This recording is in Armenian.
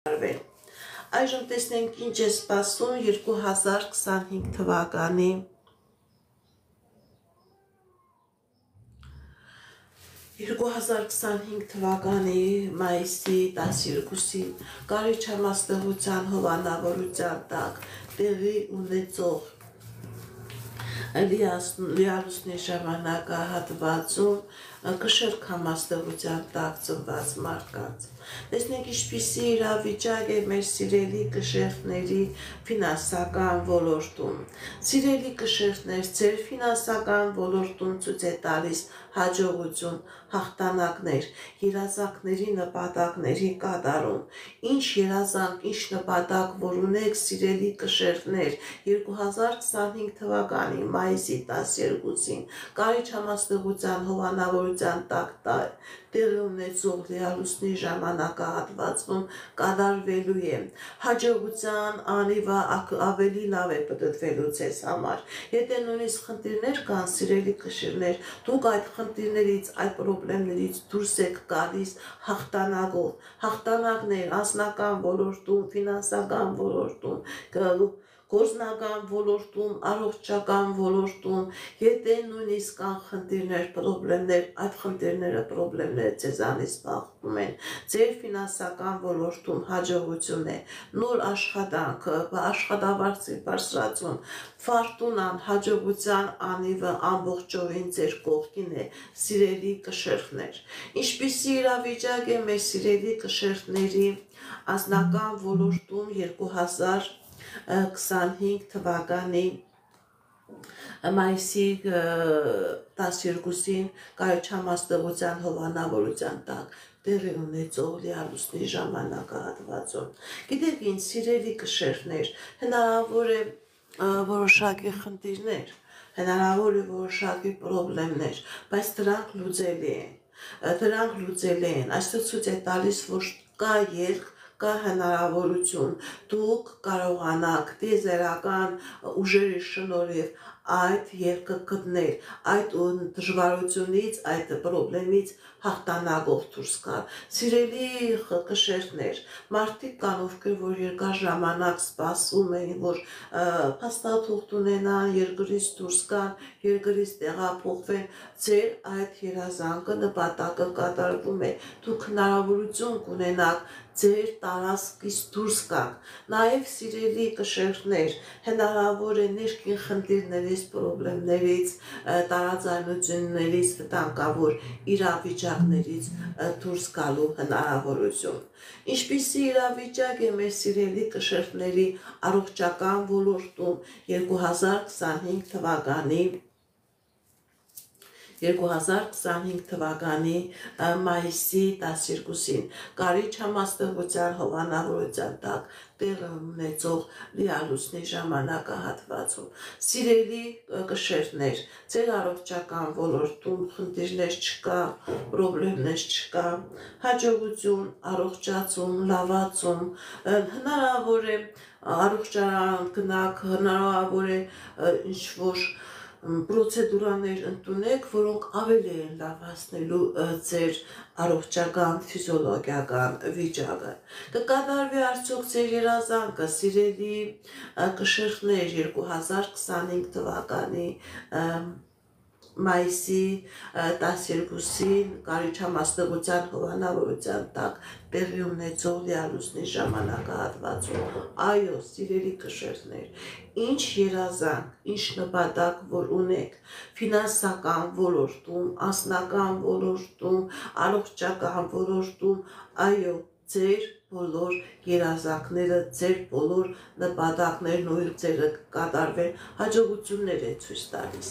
կատարվել։ Այժմ տեսնենք ինչ է սպասում 2025 թվականի 2025 թվականի մայիսի 12-ին Կարիճամասնեղության հովանավորության տակ տեղի ունեցող լիալուսնի ժամանակահատվածում կշեռքամասնեղության տակ ծնված մարդկանց։ Տեսնենք ինչպիսի իրավիճակ է մեր սիրելի կշեռքների ֆինանսական ոլորտում։ Սիրելի կշեռքներ, ձեր ֆինանսական ոլորտում ցույց է տալիս հաջողություն, հաղթանակներ, երազանքների նպատակների կատարում։ Ինչ երազանք, ինչ նպատակ, որ ունեք սիրելի կշեռքներ, 2025 թվականի մայիսի 12-ին Կարիճամասնեղության հովանավորության տակ տեղի ունեցող լիալուսնի ժամանակահատվածում կատարվելու է։ Հաջողության անիվը ավելի լավ է պտտվելու ձեզ համար։ Եթե նույնիսկ խնդիրներ կան, սիրելի կշեռներ, դուք այդ խնդիրներից, այդ պրոբլեմներից դուրս եք գալիս հաղթանակով։ Հաղթանակներ անձնական ոլորտում, ֆինանսական ոլորտում, գործնական ոլորտում, առողջական ոլորտում, եթե նույնիսկ կան խնդիրներ, պրոբլեմներ, այդ խնդիրները, պրոբլեմները ձեզանից բախվում են։ Ձեր ֆինանսական ոլորտում հաջողություն է, նոր աշխատանք, աշխատավարձի բարձրացում, ֆորտունան, հաջողության անիվը ամբողջովին ձեր կողքին է, սիրելի կշեռքներ։ Ինչպիսի իրավիճակ է մեր սիրելի կշեռքների անձնական ոլորտում 2025 թվականի մայիսի 12-ին Կարիճամասնեղության հովանավորության տակ տեղի ունեցող լիալուսնի ժամանակահատվածում։ Գիտեք ինչ, սիրելի կշեռքներ, հնարավոր է որոշակի խնդիրներ, հնարավոր է որոշակի պրոբլեմներ, բայց դրանք լուծելի են, այստեղ ցույց է տալիս, որ կա ելք, կա հնարավորություն, դուք կարողանաք տիեզերական ուժերի շնորհիվ այդ ելքը գտնել, այդ դժվարությունից, այդ պրոբլեմից հաղթանակով դուրս գալ։ Սիրելի կշեռքներ, մարդիկ կան, ովքեր որ երկար ժամանակ սպասում էին, որ փաստաթուղթ ունենան, երկրից դուրս գան, երկրից տեղափոխվեն, ձեր այդ երազանքը, նպատակը կատարվում է, դուք հնարավորություն կունենաք ձեր տարածքից դուրս գաք։ Նաև սիրելի կշեռքներ, հնարավոր է ներքին խնդիրներից, պրոբլեմներից, տարաձայնություններից, վտանգավոր իրավիճակներից դուրս գալու հնարավորություն։ Ինչպիսի իրավիճակ է մեր սիրելի կշեռքների առողջական ոլորտում 2025 թվականի մայիսի 12-ին Կարիճամասնեղության հովանավորության տակ տեղի ունեցող լիալուսնի ժամանակահատվածում։ Սիրելի կշեռքներ, ձեր առողջական ոլորտում խնդիրներ չկա, պրոբլեմներ չկա, հաջողություն, առողջացում, լավացում, հնարավոր է առողջարան գնաք, հնարավոր է ինչ-որ պրոցեդուրաներ ընդունեք, որոնք ավելի են լավացնելու ձեր առողջական, ֆիզիոլոգիական վիճակը։ Կկատարվի արդյոք ձեր երազանքը, սիրելի կշեռքներ, 2025 թվականի մայիսի 12-ին Կարիճամասնեղության հովանավորության տակ տեղի ունեցող լիալուսնի ժամանակահատվածում։ Այո, սիրելի կշեռքներ, ինչ երազանք, ինչ նպատակ որ ունեք ֆինանսական ոլորտում, անձնական ոլորտում, առողջական ոլորտում, այո, ձեր բոլոր երազանքները, ձեր բոլոր նպատակներն ու ձերը կատարվեն, հաջողություններ է ցույց տալիս։